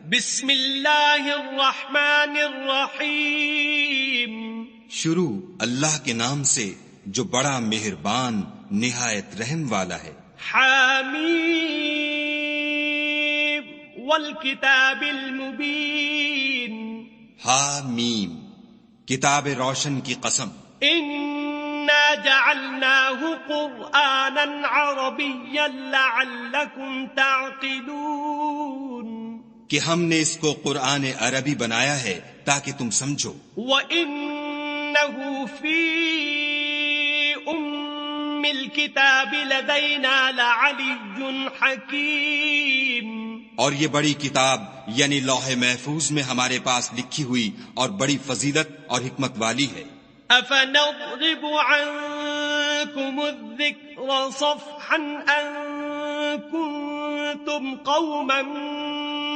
بسم اللہ الرحمن الرحیم. شروع اللہ کے نام سے جو بڑا مہربان نہایت رحم والا ہے. حامیم والکتاب المبین. حامیم کتاب روشن کی قسم. انا جعلناه قرآنا عربیا لعلکم تعقلون. کہ ہم نے اس کو قرآن عربی بنایا ہے تاکہ تم سمجھو. وَإِنَّهُ فِي أُمِّ الْكِتَابِ لَدَيْنَا لَعَلِيٌّ حَكِيمٌ. اور یہ بڑی کتاب یعنی لوح محفوظ میں ہمارے پاس لکھی ہوئی اور بڑی فضیلت اور حکمت والی ہے. أَفَنَضْرِبُ عَنكُمُ الذِّكْرَ صَفْحًا أَن كُنتُمْ قَوْمًا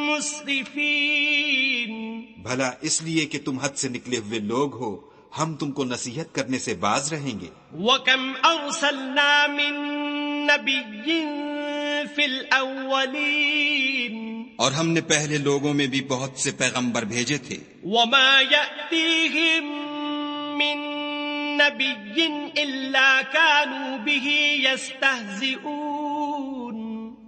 مُسْرِفِينَ. بھلا اس لیے کہ تم حد سے نکلے ہوئے لوگ ہو ہم تم کو نصیحت کرنے سے باز رہیں گے. وَكَمْ أَرْسَلْنَا مِن نَّبِيٍّ فِي الْأَوَّلِينَ. اور ہم نے پہلے لوگوں میں بھی بہت سے پیغمبر بھیجے تھے. وَمَا يَأْتِيهِم مِّن نَّبِيٍّ إِلَّا كَانُوا بِهِ يَسْتَهْزِئُونَ.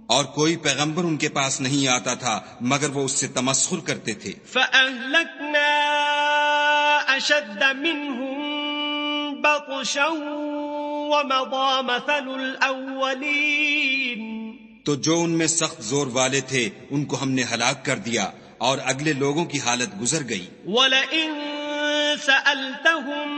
اور کوئی پیغمبر ان کے پاس نہیں آتا تھا مگر وہ اس سے تمسخر کرتے تھے. فَأَهْلَكْنَا أَشَدَّ مِنْهُمْ بَطْشًا وَمَضَى مَثَلُ الْأَوَّلِينَ. تو جو ان میں سخت زور والے تھے ان کو ہم نے ہلاک کر دیا اور اگلے لوگوں کی حالت گزر گئی. وَلَئِن سَأَلْتَهُم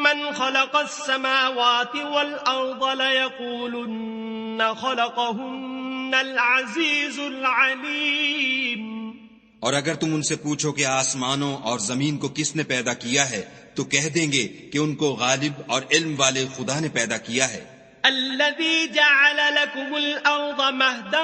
مَّنْ خَلَقَ السَّمَاوَاتِ وَالْأَرْضَ لَيَقُولُنَّ خَلَقَهُنَّ الْعَزِيزُ الْعَلِيمُ. اور اگر تم ان سے پوچھو کہ آسمانوں اور زمین کو کس نے پیدا کیا ہے تو کہہ دیں گے کہ ان کو غالب اور علم والے خدا نے پیدا کیا ہے. الذي جعل لكم الأرض مهدا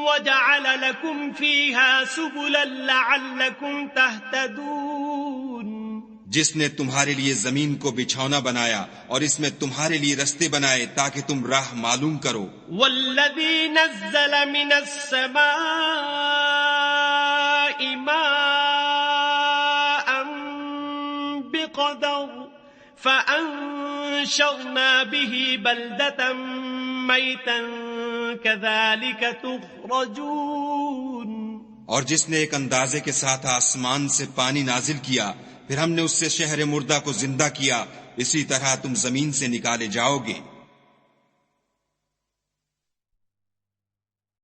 وجعل لكم فيها سبلا لعلكم تهتدون. جس نے تمہارے لیے زمین کو بچھونا بنایا اور اس میں تمہارے لیے رستے بنائے تاکہ تم راہ معلوم کرو. والذي نزل من السماء ماء بقدر فأنشرنا به بلدة ميتا كذلك تخرجون. اور جس نے ایک اندازے کے ساتھ آسمان سے پانی نازل کیا پھر ہم نے اس سے شہر مردہ کو زندہ کیا اسی طرح تم زمین سے نکالے جاؤ گے.